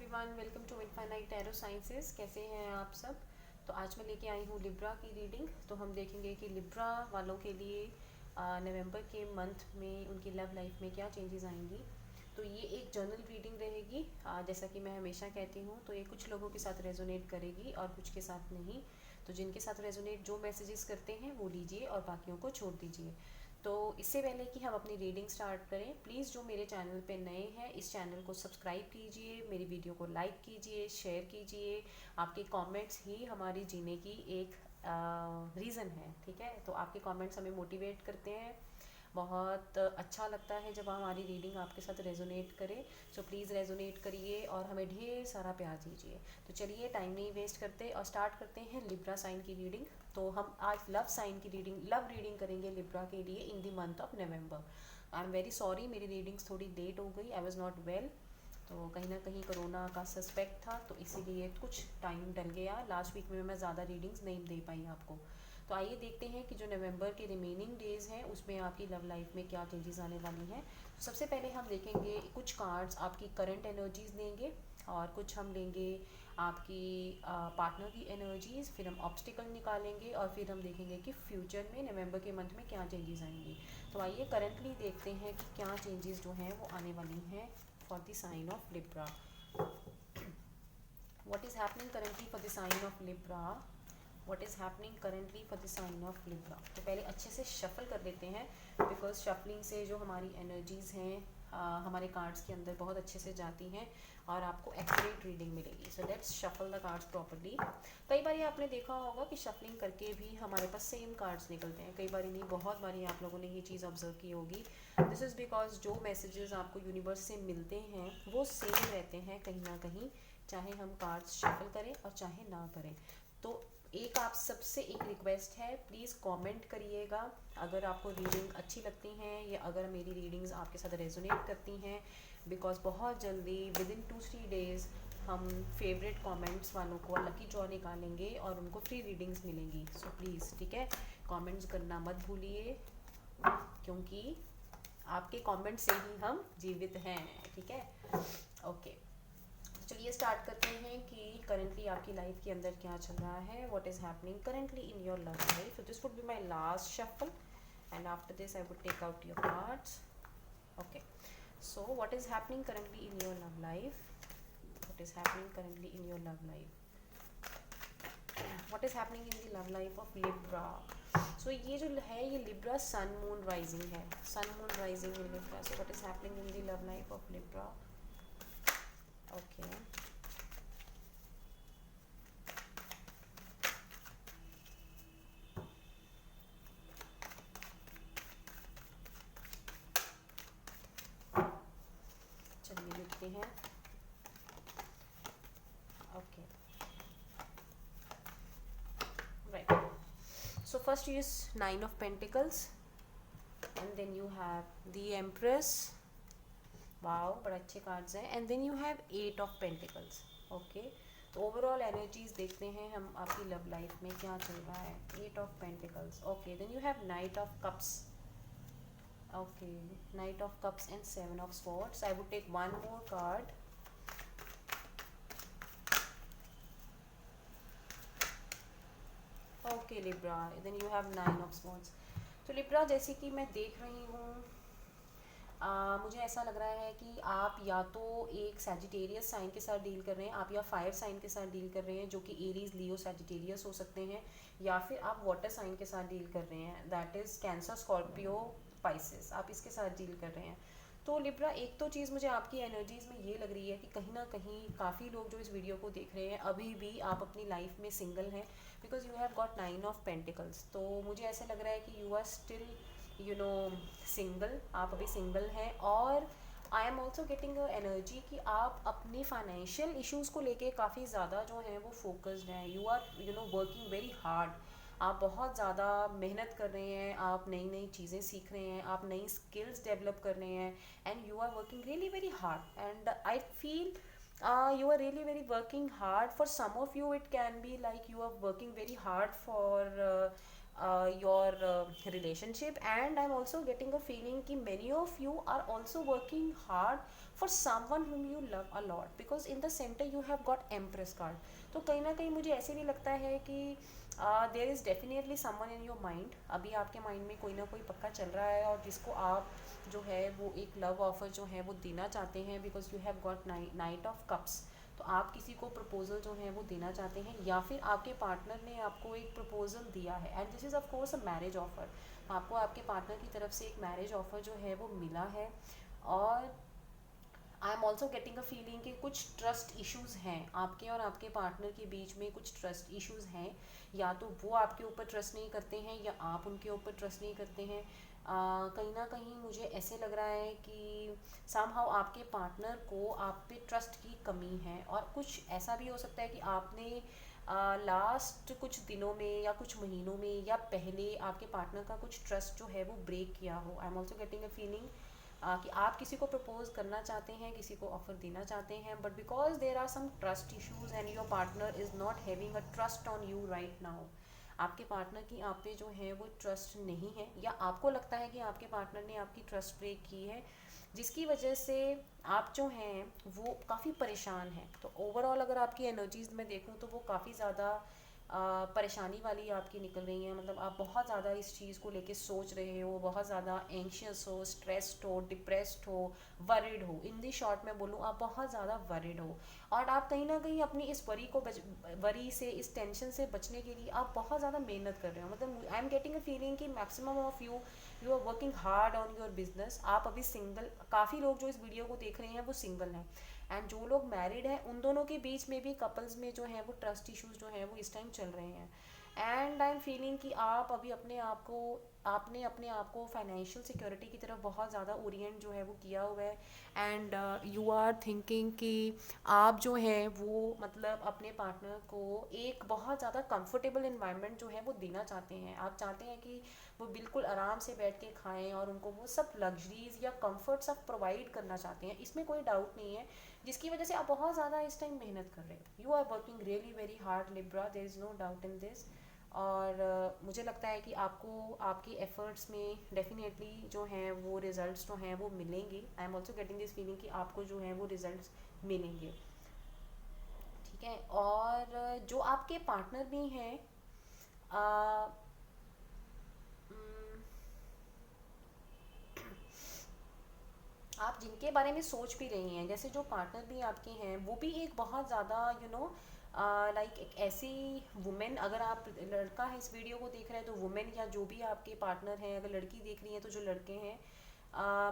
Everyone, welcome to infinite tarot sciences. कैसे हैं आप सब। तो आज मैं लेके आई हूँ लिब्रा की रीडिंग। तो हम देखेंगे कि लिब्रा वालों के लिए नवंबर के मंथ में उनकी लव लाइफ में क्या चेंजेस आएंगी। तो ये एक जर्नल रीडिंग रहेगी। जैसा कि मैं हमेशा कहती हूँ, तो ये कुछ लोगों के साथ रेजोनेट करेगी और कुछ के साथ नहीं। तो जिनके साथ रेजोनेट जो मैसेजेस करते हैं वो लीजिए और बाकियों को छोड़ दीजिए। तो इससे पहले कि हम अपनी रीडिंग स्टार्ट करें, प्लीज़ जो मेरे चैनल पे नए हैं इस चैनल को सब्सक्राइब कीजिए, मेरी वीडियो को लाइक कीजिए, शेयर कीजिए। आपके कमेंट्स ही हमारी जीने की एक रीज़न है, ठीक है। तो आपके कमेंट्स हमें मोटिवेट करते हैं। बहुत अच्छा लगता है जब हमारी रीडिंग आपके साथ रेजोनेट करे। सो प्लीज़ रेजोनेट करिए और हमें ढेर सारा प्यार दीजिए। तो चलिए टाइम नहीं वेस्ट करते और स्टार्ट करते हैं लिब्रा साइन की रीडिंग। तो हम आज लव साइन की लव रीडिंग करेंगे लिब्रा के लिए इन the month of November. I am very sorry, मेरी रीडिंग्स थोड़ी लेट हो गई। I was not well. तो कहीं ना कहीं कोरोना का सस्पेक्ट था, तो इसीलिए कुछ टाइम डल गया। लास्ट वीक में मैं ज़्यादा रीडिंग्स नहीं दे पाई आपको। तो आइए देखते हैं कि जो नवंबर के रिमेनिंग डेज़ हैं उसमें आपकी लव लाइफ में क्या चेंजेस आने वाली हैं। तो सबसे पहले हम देखेंगे कुछ कार्ड्स आपकी करंट एनर्जीज लेंगे और कुछ हम लेंगे आपकी पार्टनर की एनर्जीज। फिर हम ऑब्स्टिकल निकालेंगे और फिर हम देखेंगे कि फ्यूचर में नवंबर के मंथ में क्या चेंजेस आएंगी। तो आइए करंटली देखते हैं कि क्या चेंजेस जो हैं वो आने वाली हैं for the sign of Libra. what is happening currently for the sign of Libra? What is happening currently for the sign of Libra? तो पहले अच्छे से शफल कर लेते हैं, बिकॉज शफलिंग से जो हमारी एनर्जीज हैं हमारे कार्ड्स के अंदर बहुत अच्छे से जाती हैं और आपको एक्यूरेट रीडिंग मिलेगी। So let's shuffle the cards properly. कई बार आपने देखा होगा कि शफलिंग करके भी हमारे पास सेम कार्ड्स निकलते हैं। कई बार नहीं, बहुत बार आप लोगों ने ये चीज़ ऑब्जर्व की होगी। दिस इज़ बिकॉज जो मैसेजेस आपको यूनिवर्स से मिलते हैं वो सेम रहते हैं कहीं ना कहीं, चाहे हम कार्ड्स शफल करें और चाहे ना करें। तो एक आप सबसे एक रिक्वेस्ट है, प्लीज़ कमेंट करिएगा अगर आपको रीडिंग अच्छी लगती हैं या अगर मेरी रीडिंग्स आपके साथ रेजोनेट करती हैं। बिकॉज बहुत जल्दी विद इन 2-3 डेज़ हम फेवरेट कमेंट्स वालों को लकी ड्रॉ निकालेंगे और उनको फ्री रीडिंग्स मिलेंगी। सो प्लीज़, ठीक है, कमेंट्स करना मत भूलिए, क्योंकि आपके कमेंट से ही हम जीवित हैं, ठीक है। ओके, चलिए स्टार्ट करते हैं कि करंटली आपकी लाइफ के अंदर क्या चल रहा है। What is happening currently in your love life. This would be my last shuffle and after this I would take out your cards. Okay, so what is happening currently in your love life. What is happening currently in your love life. What is happening in the love life of Libra. So ये जो है ये Libra sun moon rising है, sun moon rising in Libra. So what is happening in the love life of Libra. Okay, चलिए देखते हैं। Okay, right. So first is 9 of Pentacles and then you have the Empress. Wow, बड़े अच्छे cards हैं। And then you have 8 of Pentacles। Okay, तो overall energies देखते हैं हम आपकी लव लाइफ में क्या चल रहा है। 8 of Pentacles। Okay, then you have Knight of Cups। Okay, Knight of Cups and 7 of Swords। I would take one more card। Okay Libra, then you have 9 of Swords। तो Libra, जैसे कि मैं देख रही हूँ, मुझे ऐसा लग रहा है कि आप या तो एक सैजिटेरियस साइन के साथ डील कर रहे हैं, आप या फायर साइन के साथ डील कर रहे हैं जो कि एरीज, लियो, सैजिटेरियस हो सकते हैं, या फिर आप वाटर साइन के साथ डील कर रहे हैं, that is cancer, Scorpio, Pisces. आप इसके साथ डील कर रहे हैं। तो लिब्रा, एक तो चीज़ मुझे आपकी एनर्जीज़ में ये लग रही है कि कहीं ना कहीं काफ़ी लोग जो इस वीडियो को देख रहे हैं अभी भी आप अपनी लाइफ में सिंगल हैं, because you have got 9 of Pentacles। तो मुझे ऐसा लग रहा है कि यू आर स्टिल सिंगल, आप अभी सिंगल हैं। और I am also getting energy कि आप अपनी फाइनेंशियल इश्यूज़ को लेके काफ़ी ज़्यादा जो हैं वो फोकस्ड हैं। You are working very hard. आप बहुत ज़्यादा मेहनत कर रहे हैं, आप नई नई चीज़ें सीख रहे हैं, आप नई स्किल्स डेवलप कर रहे हैं, and you are working really very hard. And I feel you are really very working hard. For some of you it can be like you are working very hard for your relationship. And I'm also getting a feeling कि many of you are also working hard for someone whom you love a lot, because in the center you have got Empress card. तो कहीं ना कहीं मुझे ऐसे भी लगता है कि there is definitely someone in your mind, अभी आपके माइंड में कोई ना कोई पक्का चल रहा है और जिसको आप जो है वो एक लव ऑफर जो है वो देना चाहते हैं, because you have got knight of cups. तो आप किसी को प्रपोजल जो है वो देना चाहते हैं, या फिर आपके पार्टनर ने आपको एक प्रपोजल दिया है, and this is of course a marriage offer. आपको आपके पार्टनर की तरफ से एक मैरिज ऑफर जो है वो मिला है। और I am also getting a feeling कि कुछ ट्रस्ट इश्यूज़ हैं आपके और आपके पार्टनर के बीच में, कुछ ट्रस्ट इश्यूज़ हैं, या तो वो आपके ऊपर ट्रस्ट नहीं करते हैं या आप उनके ऊपर ट्रस्ट नहीं करते हैं। कहीं ना कहीं मुझे ऐसे लग रहा है कि समहाउ आपके पार्टनर को आप पे ट्रस्ट की कमी है, और कुछ ऐसा भी हो सकता है कि आपने लास्ट कुछ दिनों में या कुछ महीनों में या पहले आपके पार्टनर का कुछ ट्रस्ट जो है वो ब्रेक किया हो। आई am also getting a feeling कि आप किसी को प्रपोज करना चाहते हैं, किसी को ऑफर देना चाहते हैं, but because there are some trust issues and your partner is not having a trust on you right now. आपके पार्टनर की आप पे जो है वो ट्रस्ट नहीं है, या आपको लगता है कि आपके पार्टनर ने आपकी ट्रस्ट ब्रेक की है, जिसकी वजह से आप जो हैं वो काफ़ी परेशान हैं। तो ओवरऑल अगर आपकी एनर्जीज में देखूँ तो वो काफ़ी ज़्यादा परेशानी वाली आपकी निकल रही है। मतलब आप बहुत ज़्यादा इस चीज़ को लेके सोच रहे हो, बहुत ज़्यादा एंशियस हो, स्ट्रेस्ड हो, डिप्रेस्ड हो, वरिड हो। इन दी शॉर्ट में बोलूँ, आप बहुत ज़्यादा वरिड हो, और आप कहीं ना कहीं अपनी इस वरी से, इस टेंशन से बचने के लिए आप बहुत ज़्यादा मेहनत कर रहे हो। मतलब I am getting a feeling कि maximum of you are working hard on your business. आप अभी सिंगल, काफ़ी लोग जो इस वीडियो को देख रहे हैं वो सिंगल हैं, एंड जो लोग मैरिड हैं उन दोनों के बीच में भी, कपल्स में जो है वो ट्रस्ट इश्यूज जो हैं वो इस टाइम चल रहे हैं। एंड आई एम फीलिंग कि आप अभी आपने अपने आप को फाइनेंशियल सिक्योरिटी की तरफ बहुत ज़्यादा ओरिएंट जो है वो किया हुआ है, एंड यू आर थिंकिंग कि आप जो है वो मतलब अपने पार्टनर को एक बहुत ज़्यादा कंफर्टेबल इन्वायरमेंट जो है वो देना चाहते हैं। आप चाहते हैं कि वो बिल्कुल आराम से बैठ के खाएं, और उनको वो सब लग्जरीज या कंफर्ट्स आप प्रोवाइड करना चाहते हैं, इसमें कोई डाउट नहीं है, जिसकी वजह से आप बहुत ज़्यादा इस टाइम मेहनत कर रहे हो। You are working really very hard Libra, there is no doubt in this. और मुझे लगता है कि आपको आपकी एफर्ट्स में डेफिनेटली जो हैं वो रिजल्ट्स जो हैं वो मिलेंगे। आई am also getting this feeling कि आपको जो है वो रिजल्ट्स मिलेंगे, ठीक है। और जो आपके पार्टनर भी हैं, आ, उम, आप जिनके बारे में भी रही हैं, जैसे जो पार्टनर भी आपके हैं वो भी एक बहुत ज़्यादा लाइक एक ऐसी वुमेन, अगर आप लड़का है इस वीडियो को देख रहे हैं तो वुमेन, या जो भी आपके पार्टनर हैं, अगर लड़की देख रही हैं तो जो लड़के हैं,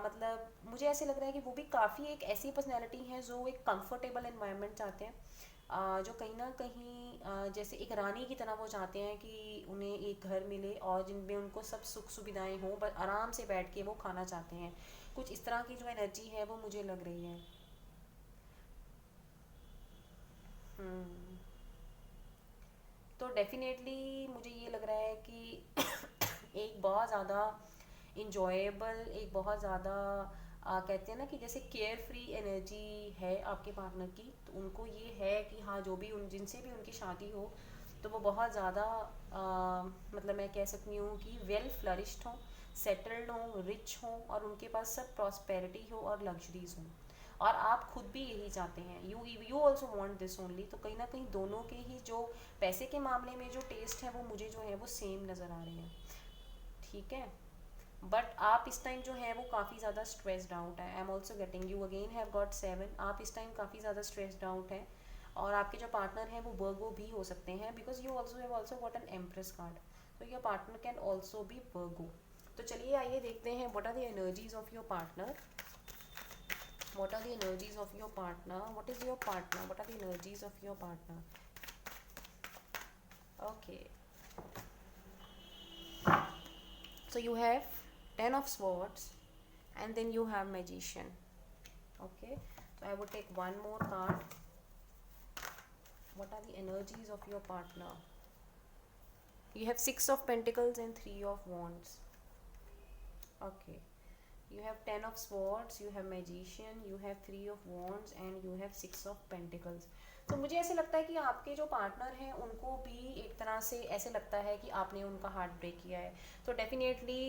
मतलब मुझे ऐसे लग रहा है कि वो भी काफ़ी एक ऐसी पर्सनैलिटी है जो एक कंफर्टेबल एनवायरनमेंट चाहते हैं, जो कहीं ना कहीं जैसे एक रानी की तरह वो चाहते हैं कि उन्हें एक घर मिले और जिनमें उनको सब सुख सुविधाएं हों, बस आराम से बैठ के वो खाना चाहते हैं। कुछ इस तरह की जो एनर्जी है वो मुझे लग रही है। हम्म। तो डेफिनेटली मुझे ये लग रहा है कि एक बहुत ज़्यादा इंजॉयबल, एक बहुत ज़्यादा कहते हैं ना कि जैसे केयर फ्री एनर्जी है आपके पार्टनर की। तो उनको ये है कि हाँ, जो भी उन जिनसे भी उनकी शादी हो तो वो बहुत ज़्यादा मतलब मैं कह सकती हूँ कि वेल फ्लरिश्ड हों, सेटल्ड हों, रिच हों, और उनके पास सब प्रॉस्पेरिटी हो और लग्जरीज हों। और आप खुद भी यही चाहते हैं, you also want this only. तो कहीं ना कहीं दोनों के ही जो पैसे के मामले में जो टेस्ट है वो मुझे जो है वो सेम नज़र आ रहे हैं, ठीक है। बट आप इस टाइम जो है वो काफ़ी ज़्यादा स्ट्रेस्ड आउट है। आई am also getting you again have got 7। आप इस टाइम काफ़ी ज़्यादा स्ट्रेस्ड आउट है, और आपके जो पार्टनर हैं वो वर्गो भी हो सकते हैं, because you also have also got an empress card. तो your partner can also be Virgo. तो चलिए आइए देखते हैं what are the energies of your partner. What are the energies of your partner? What is your partner? What are the energies of your partner? Okay. So you have 10 of swords, and then you have magician. Okay. So I would take one more card. What are the energies of your partner? You have 6 of pentacles and 3 of wands. Okay. You have 10 of swords, you have magician, you have 3 of wands, and you have 6 of pentacles. तो मुझे ऐसे लगता है कि आपके जो partner हैं उनको भी एक तरह से ऐसे लगता है कि आपने उनका हार्ट ब्रेक किया है। तो डेफिनेटली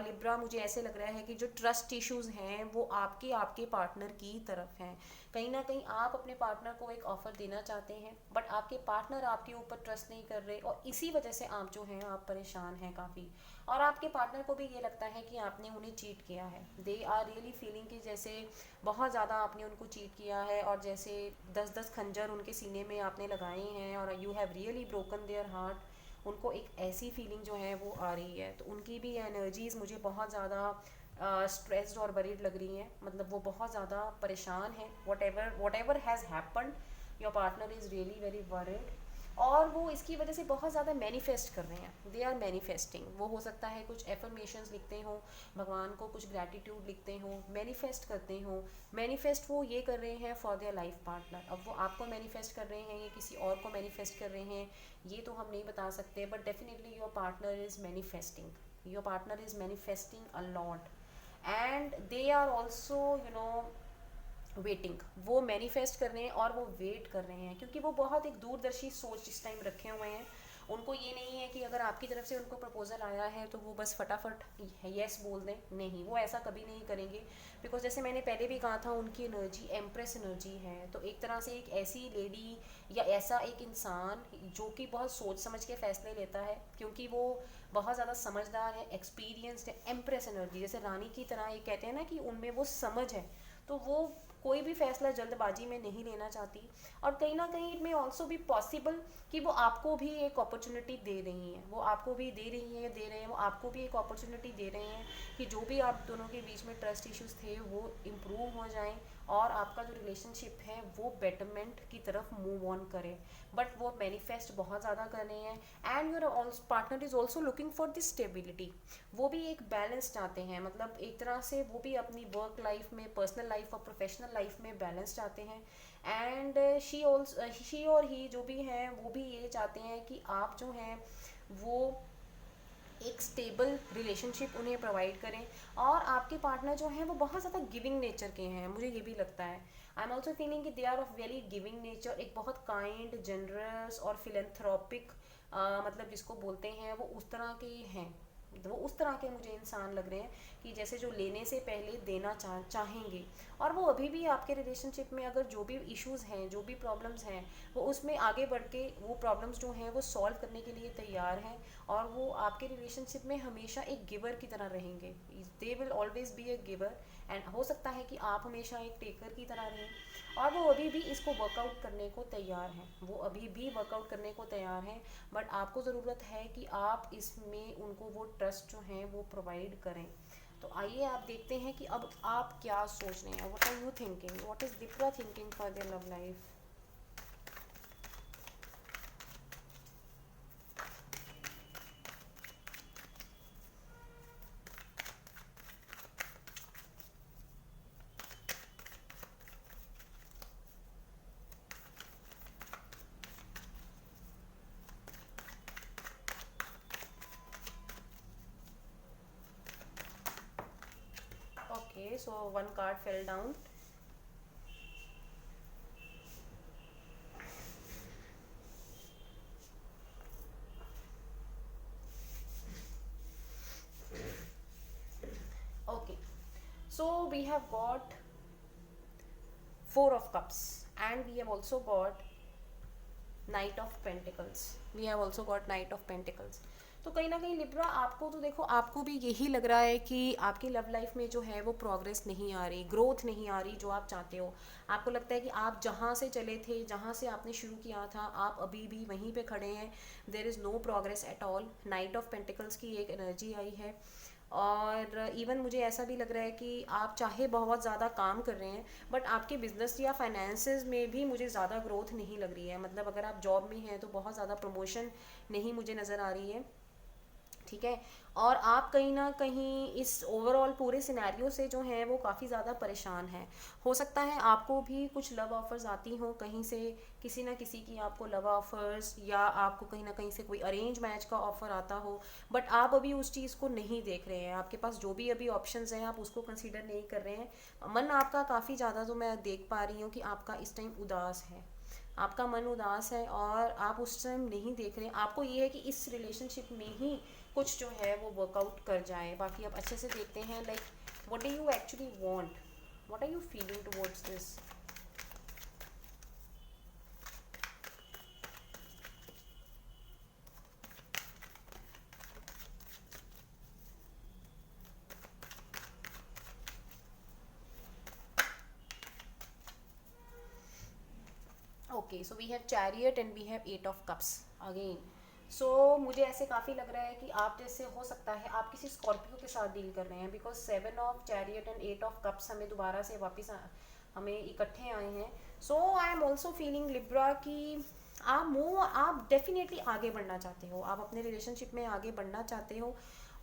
लिब्रा, मुझे ऐसे लग रहा है कि जो ट्रस्ट इश्यूज हैं वो आपके आपके पार्टनर की तरफ हैं। कहीं ना कहीं आप अपने पार्टनर को एक ऑफर देना चाहते हैं बट आपके पार्टनर आपके ऊपर ट्रस्ट नहीं कर रहे, और इसी वजह से आप जो हैं आप परेशान हैं काफ़ी। और आपके पार्टनर को भी ये लगता है कि आपने उन्हें चीट किया है। दे आर रियली फीलिंग कि जैसे बहुत ज़्यादा आपने उनको चीट किया है, और जैसे 10-10 खंजर उनके सीने में आपने लगाए हैं, और you have really broken their heart. उनको एक ऐसी फीलिंग जो है वो आ रही है। तो उनकी भी एनर्जीज मुझे बहुत ज़्यादा स्ट्रेस्ड और वरीड लग रही हैं। मतलब वो बहुत ज़्यादा परेशान है। What ever has happened, your partner is really very worried. और वो इसकी वजह से बहुत ज़्यादा मैनिफेस्ट कर रहे हैं। They are manifesting. वो हो सकता है कुछ एफर्मेशंस लिखते हों, भगवान को कुछ ग्रैटिट्यूड लिखते हों, मैनिफेस्ट करते हों। मैनिफेस्ट वो ये कर रहे हैं फॉर देयर लाइफ पार्टनर। अब वो आपको मैनिफेस्ट कर रहे हैं या किसी और को मैनिफेस्ट कर रहे हैं, ये तो हम नहीं बता सकते, but definitely your partner is manifesting. Your partner is manifesting a lot, and they are also waiting. वो मैनिफेस्ट कर रहे हैं और वो वेट कर रहे हैं, क्योंकि वो बहुत एक दूरदर्शी सोच इस टाइम रखे हुए हैं। उनको ये नहीं है कि अगर आपकी तरफ से उनको प्रपोजल आया है तो वो बस फटाफट येस बोल दें। नहीं, वो ऐसा कभी नहीं करेंगे। बिकॉज जैसे मैंने पहले भी कहा था, उनकी एनर्जी एम्प्रेस एनर्जी है। तो एक तरह से एक ऐसी लेडी या ऐसा एक इंसान जो कि बहुत सोच समझ के फैसले लेता है, क्योंकि वो बहुत ज़्यादा समझदार है, एक्सपीरियंसड है। एम्प्रेस एनर्जी जैसे रानी की तरह, एक कहते हैं ना कि उनमें वो समझ है। तो वो कोई भी फैसला जल्दबाजी में नहीं लेना चाहती। और कहीं ना कहीं इट मे ऑल्सो भी पॉसिबल कि वो आपको भी एक अपॉर्चुनिटी दे रही हैं। वो आपको भी दे रही हैं, दे रहे हैं, वो आपको भी एक अपॉर्चुनिटी दे रहे हैं कि जो भी आप दोनों के बीच में ट्रस्ट इश्यूज थे वो इम्प्रूव हो जाएं, और आपका जो रिलेशनशिप है वो बेटरमेंट की तरफ मूव ऑन करे। बट वो मैनिफेस्ट बहुत ज़्यादा कर रहे हैं। And your partner is also looking for this stability. वो भी एक बैलेंस चाहते हैं। मतलब एक तरह से वो भी अपनी वर्क लाइफ में, पर्सनल लाइफ और प्रोफेशनल लाइफ में बैलेंस चाहते हैं। एंड शी और ही जो भी हैं वो भी ये चाहते हैं कि आप जो हैं वो एक स्टेबल रिलेशनशिप उन्हें प्रोवाइड करें। और आपके पार्टनर जो हैं वो बहुत ज़्यादा गिविंग नेचर के हैं, मुझे ये भी लगता है। आई एम ऑल्सो फीलिंग कि they are of very giving nature. एक बहुत काइंड, जनरस और फिलेंथ्रोपिक, मतलब जिसको बोलते हैं, वो उस तरह के हैं। तो वो उस तरह के मुझे इंसान लग रहे हैं कि जैसे जो लेने से पहले देना चाहेंगे। और वो अभी भी आपके रिलेशनशिप में अगर जो भी इश्यूज़ हैं, जो भी प्रॉब्लम्स हैं, वो उसमें आगे बढ़ के वो प्रॉब्लम्स जो हैं वो सॉल्व करने के लिए तैयार हैं। और वो आपके रिलेशनशिप में हमेशा एक गिवर की तरह रहेंगे। They will always be a giver. And हो सकता है कि आप हमेशा एक टेकर की तरह रहें। और वो अभी भी इसको वर्कआउट करने को तैयार हैं। वो अभी भी वर्कआउट करने को तैयार हैं। बट आपको ज़रूरत है कि आप इसमें उनको वो ट्रस्ट जो है वो प्रोवाइड करें। तो आइए आप देखते हैं कि अब आप क्या सोच रहे हैं। What are you thinking, what is the partner thinking for their love life. Okay, so one card fell down. Okay, so we have got Four of Cups, and we have also got knight of pentacles. We have also got knight of pentacles. तो कहीं ना कहीं Libra, आपको तो देखो, आपको भी यही लग रहा है कि आपकी लव लाइफ में जो है वो प्रोग्रेस नहीं आ रही, ग्रोथ नहीं आ रही जो आप चाहते हो। आपको लगता है कि आप जहाँ से चले थे, जहाँ से आपने शुरू किया था, आप अभी भी वहीं पे खड़े हैं। There is no progress at all. Knight of pentacles की एक एनर्जी आई है। और इवन मुझे ऐसा भी लग रहा है कि आप चाहे बहुत ज़्यादा काम कर रहे हैं, बट आपके बिजनेस या फाइनेंसेस में भी मुझे ज़्यादा ग्रोथ नहीं लग रही है। मतलब अगर आप जॉब में हैं तो बहुत ज़्यादा प्रमोशन नहीं मुझे नज़र आ रही है। ठीक है। और आप कहीं ना कहीं इस ओवरऑल पूरे सिनेरियो से जो है वो काफ़ी ज़्यादा परेशान है। हो सकता है आपको भी कुछ लव ऑफर्स आती हों कहीं से, किसी ना किसी की आपको लव ऑफर्स, या आपको कहीं ना कहीं से कोई अरेंज मैच का ऑफर आता हो। बट आप अभी उस चीज़ को नहीं देख रहे हैं। आपके पास जो भी अभी ऑप्शंस हैं आप उसको कंसीडर नहीं कर रहे हैं। मन आपका काफ़ी ज़्यादा, तो मैं देख पा रही हूँ कि आपका इस टाइम उदास है। आपका मन उदास है और आप उस टाइम नहीं देख रहे, आपको ये है कि इस रिलेशनशिप में ही कुछ जो है वो वर्कआउट कर जाए। बाकी आप अच्छे से देखते हैं like what do you actually want, what are you feeling towards this. Okay, so we have chariot and we have eight of cups again. So मुझे ऐसे काफ़ी लग रहा है कि आप जैसे हो सकता है आप किसी स्कॉर्पियो के साथ डील कर रहे हैं, because 7 of chariot and 8 of cups हमें दोबारा से वापस हमें इकट्ठे आए हैं। So I am also feeling Libra कि आप डेफिनेटली आगे बढ़ना चाहते हो, आप अपने रिलेशनशिप में आगे बढ़ना चाहते हो,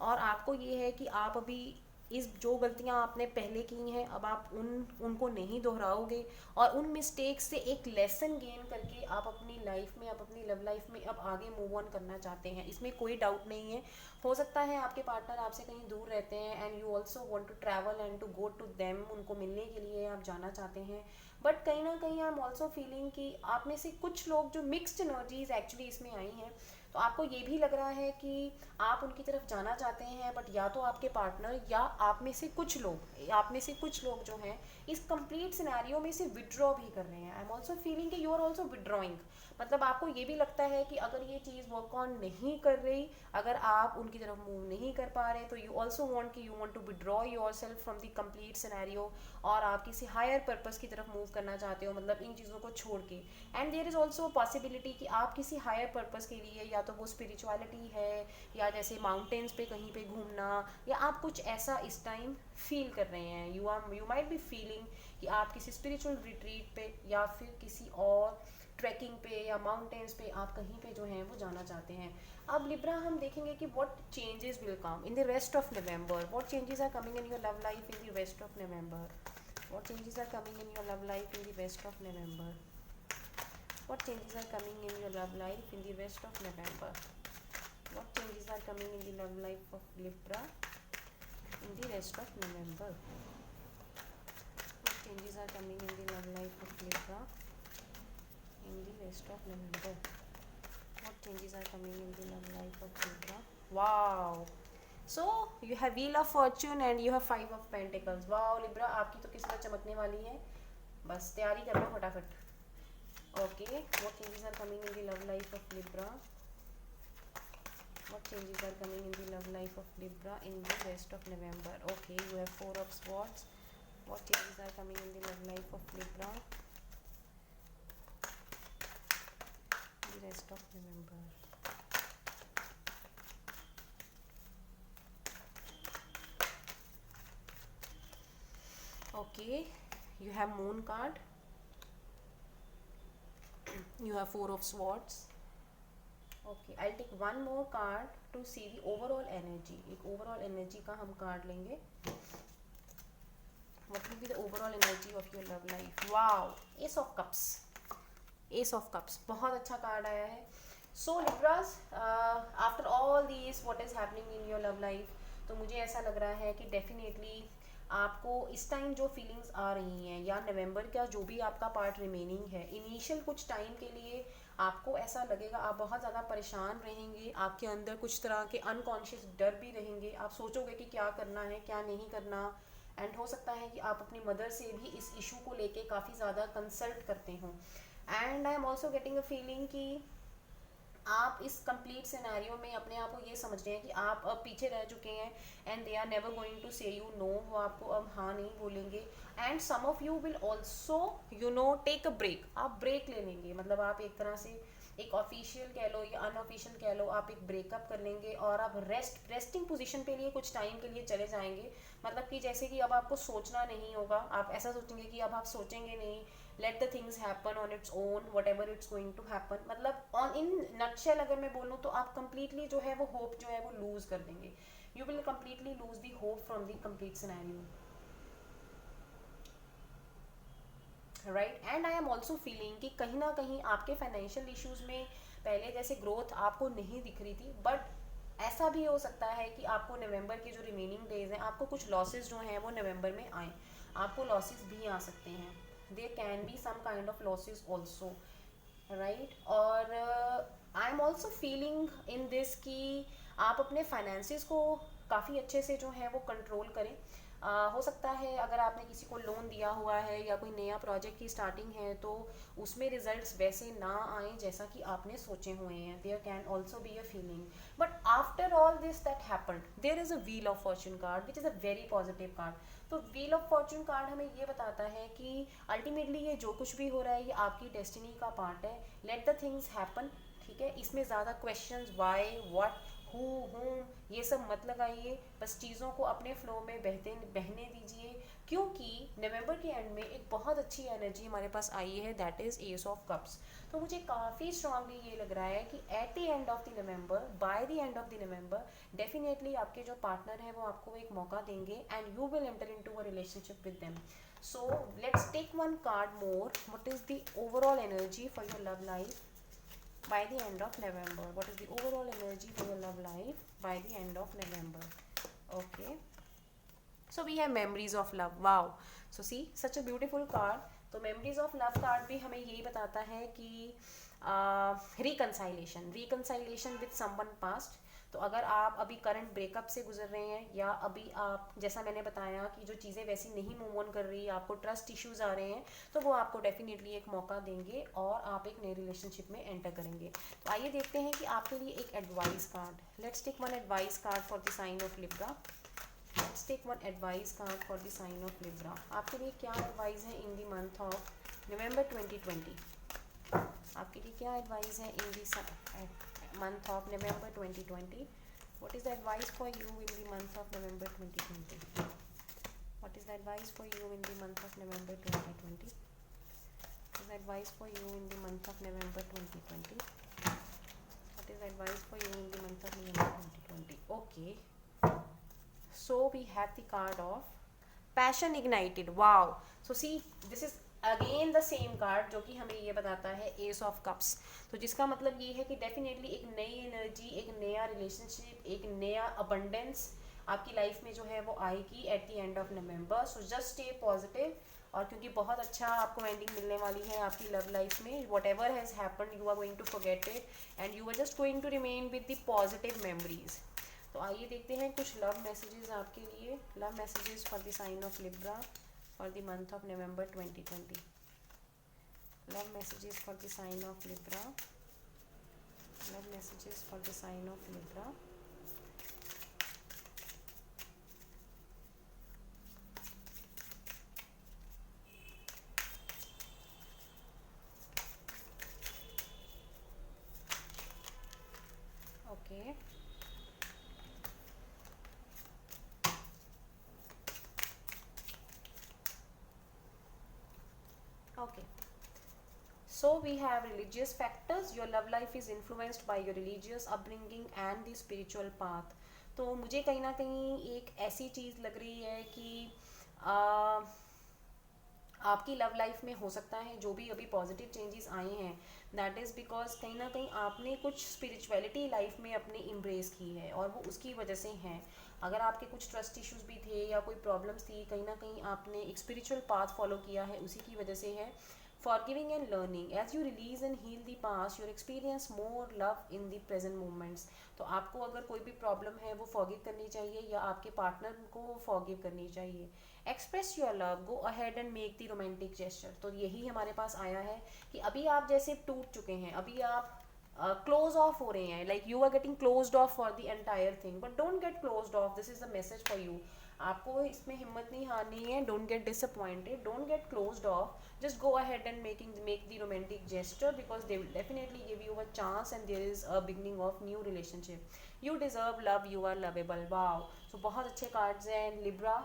और आपको ये है कि आप अभी इस जो गलतियां आपने पहले की हैं अब आप उनको नहीं दोहराओगे, और उन मिस्टेक्स से एक लेसन गेन करके आप अपनी लाइफ में, आप अपनी लव लाइफ में अब आगे मूव ऑन करना चाहते हैं, इसमें कोई डाउट नहीं है। हो सकता है आपके पार्टनर आपसे कहीं दूर रहते हैं and you also want to travel and to go to them, उनको मिलने के लिए आप जाना चाहते हैं। बट कहीं ना कहीं आई एम ऑल्सो फीलिंग कि आप में से कुछ लोग जो मिक्सड एनर्जीज एक्चुअली इसमें आई हैं, तो आपको ये भी लग रहा है कि आप उनकी तरफ जाना चाहते हैं, बट या तो आपके पार्टनर या आप में से कुछ लोग जो हैं इस कंप्लीट सिनेरियो में से विड्रॉ भी कर रहे हैं। आई एम ऑल्सो फीलिंग कि यू आर ऑल्सो विड्रॉइंग, मतलब आपको ये भी लगता है कि अगर ये चीज़ वर्क ऑन नहीं कर रही, अगर आप उनकी तरफ मूव नहीं कर पा रहे, तो यू ऑल्सो वॉन्ट कि you want to withdraw your self from the complete scenario, और आप किसी हायर पर्पस की तरफ मूव करना चाहते हो, मतलब इन चीज़ों को छोड़ के। And there is also possibility कि आप किसी हायर पर्पस के लिए, या तो वो स्पिरिचुअलिटी है, या जैसे माउंटेन्स पे कहीं पे घूमना, या आप कुछ ऐसा इस टाइम फील कर रहे हैं, यू माइट बी फीलिंग कि आप किसी स्पिरिचुअल रिट्रीट पे या फिर किसी और ट्रैकिंग पे या माउंटेन्स पे आप कहीं पे जो हैं वो जाना चाहते हैं। अब लिब्रा हम देखेंगे कि what changes will come in the rest of November, what changes are coming in your love life in the rest of November, what changes are coming in your love life in the rest of November, what changes are coming in your love life in the rest of November, what changes are coming in the love life of Libra in the rest of November, what changes are coming in the love life of Libra in the rest of November, what changes are coming in the love life of Libra. Wow, so you have Wheel of Fortune and you have 5 of Pentacles. wow Libra, आपकी तो किस्मत चमकने वाली है, बस तैयारी कर लो फटाफट। Okay, what changes are coming in the love life of Libra, what changes are coming in the love life of Libra in the rest of November. Okay, you have 4 of Swords, what changes are coming in the love life of Libra in the rest of November. Okay, you have Moon card, you have 4 of Swords. Okay, I'll take one more card to see the overall energy. एक overall energy का हम card लेंगे, what will be the overall energy of your love life. wow, Ace of Cups, Ace of Cups बहुत अच्छा card आया है। So Libras, after all these what is happening in your love life, तो मुझे ऐसा लग रहा है कि डेफिनेटली आपको इस टाइम जो फीलिंग्स आ रही हैं, या नवंबर का जो भी आपका पार्ट रिमेनिंग है, इनिशियल कुछ टाइम के लिए आपको ऐसा लगेगा आप बहुत ज़्यादा परेशान रहेंगे, आपके अंदर कुछ तरह के अनकॉन्शियस डर भी रहेंगे, आप सोचोगे कि क्या करना है क्या नहीं करना, एंड हो सकता है कि आप अपनी मदर से भी इस इशू को लेके काफ़ी ज़्यादा कंसल्ट करते हो। And I am also getting a feeling कि आप इस कंप्लीट सिनेरियो में अपने आप को ये समझ रहे हैं कि आप अब पीछे रह चुके हैं, and they are never going to say you know, वो आपको अब हाँ नहीं बोलेंगे, and some of you will also take a break, आप ब्रेक ले लेंगे, मतलब आप एक तरह से एक ऑफिशियल कह लो या अनऑफिशियल कह लो, आप एक ब्रेकअप कर लेंगे और आप रेस्टिंग पोजीशन पे लिए कुछ टाइम के लिए चले जाएंगे, मतलब कि जैसे कि अब आपको सोचना नहीं होगा, आप ऐसा सोचेंगे कि अब आप सोचेंगे नहीं, let the things happen on its own whatever it's going to happen, मतलब ऑन इन नटशेल अगर मैं बोलूँ तो आप कंप्लीटली जो है वो होप जो है वो लूज कर देंगे, you will completely lose the hope from the complete scenario, right. And I am also feeling कि कहीं ना कहीं आपके फाइनेंशियल इश्यूज में पहले जैसे ग्रोथ आपको नहीं दिख रही थी, बट ऐसा भी हो सकता है कि आपको नवंबर के जो रिमेनिंग डेज हैं आपको कुछ लॉसेस जो हैं वो नवंबर में आए, आपको लॉसेस भी आ सकते हैं, there can be some kind of losses also, right. और I am also feeling in this कि आप अपने फाइनेंसिस को काफ़ी अच्छे से जो है वो कंट्रोल करें। हो सकता है अगर आपने किसी को लोन दिया हुआ है या कोई नया प्रोजेक्ट की स्टार्टिंग है तो उसमें रिजल्ट्स वैसे ना आए जैसा कि आपने सोचे हुए हैं। There can also be a feeling, but after all this that happened there is a wheel of fortune card which is a very positive card. तो व्हील ऑफ फॉर्चून कार्ड हमें ये बताता है कि अल्टीमेटली ये जो कुछ भी हो रहा है ये आपकी डेस्टिनी का पार्ट है। लेट द थिंग्स हैपन, ठीक है। इसमें ज़्यादा क्वेश्चंस वाई व्हाट हु हूँ ये सब मत लगाइए, बस चीज़ों को अपने फ्लो में बहने दीजिए, क्योंकि नवंबर के एंड में एक बहुत अच्छी एनर्जी हमारे पास आई है, that is S of cups. तो मुझे काफ़ी स्ट्रांगली ये लग रहा है कि at the end of the November, by the end of the November, definitely आपके जो पार्टनर है वो आपको एक मौका देंगे and you will enter into a relationship with them. So let's take one card more. What is the overall energy for your love life by the end of November? What is the overall energy for your love life by the end of November? Okay. So we have memories of love. Wow. So see, such a beautiful card. तो memories of love card भी हमें यही बताता है कि reconciliation with someone past। तो अगर आप अभी करंट ब्रेकअप से गुजर रहे हैं या अभी आप, जैसा मैंने बताया कि जो चीज़ें वैसी नहीं मूव ऑन कर रही, आपको ट्रस्ट इश्यूज आ रहे हैं, तो वो आपको डेफिनेटली एक मौका देंगे और आप एक नए रिलेशनशिप में एंटर करेंगे। तो आइए देखते हैं कि आपके लिए एक advice card. Let's take one advice card for the sign of Libra. Let's take one advice card for the sign of Libra. आपके लिए क्या एडवाइस है इन द मंथ ऑफ नवंबर 2020? आपके लिए क्या एडवाइस है इन द month of November 2020? What is the advice for you in the month of November 2020? What is the advice for you in the month of November 2020? What is the advice for you in the month of November 2020? What is the advice for you in the month of November 2020? Okay. So we have the card of passion ignited. Wow. So see, this is again the same card जो कि हमें ये बताता है S of cups. तो जिसका मतलब ये है कि डेफिनेटली एक नई एनर्जी, एक नया रिलेशनशिप, एक नया अबंडेंस आपकी लाइफ में जो है वो आएगी at the end of November. So just stay positive, और क्योंकि बहुत अच्छा आपको एंडिंग मिलने वाली है आपकी लव लाइफ में, whatever has happen you are going to forget it and you are just going to remain with the positive memories. तो आइए देखते हैं कुछ लव मैसेजेस आपके लिए, love messages for the sign of Libra for the month of November 2020. Love messages for the sign of Libra. Love messages for the sign of Libra. Okay. Okay. So we have religious factors. Your love life is influenced by your religious upbringing and the spiritual path. तो मुझे कहीं ना कहीं एक ऐसी चीज़ लग रही है कि आपकी लव लाइफ में हो सकता है जो भी अभी पॉजिटिव चेंजेस आए हैं, दैट इज़ बिकॉज कहीं ना कहीं आपने कुछ स्पिरिचुअलिटी लाइफ में अपने इम्ब्रेस की है और वो उसकी वजह से हैं। अगर आपके कुछ ट्रस्ट इश्यूज भी थे या कोई प्रॉब्लम्स थी, कहीं ना कहीं आपने एक स्पिरिचुअल पाथ फॉलो किया है, उसी की वजह से है। Forgiving and learning. As you release and heal the past, you'll experience more love in the present moments. तो आपको अगर कोई भी प्रॉब्लम है वो फॉरगिव करनी चाहिए या आपके पार्टनर को फॉरगिव करनी चाहिए। Express your love, go ahead and make the romantic gesture. तो यही हमारे पास आया है कि अभी आप जैसे टूट चुके हैं, अभी आप क्लोज ऑफ हो रहे हैं, like you are getting closed off for the entire thing, but don't get closed off. This is the message for you. आपको इसमें हिम्मत नहीं हारनी है। Don't get disappointed, don't get closed off, just go ahead and make the romantic gesture because they will definitely give you a chance and there is a beginning of new relationship. You deserve love, you are lovable. Wow. So बहुत अच्छे cards हैं Libra.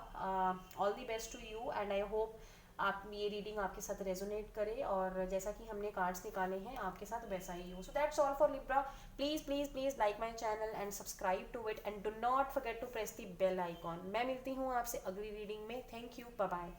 All the best to you and I hope आप ये reading आपके साथ resonate करे और जैसा कि हमने कार्ड्स निकाले हैं आपके साथ वैसा ही हो। So that's all for Libra. Please please please like my channel and subscribe to it and do not forget to press the bell icon. मैं मिलती हूँ आपसे अगली रीडिंग में। Thank you, bye bye.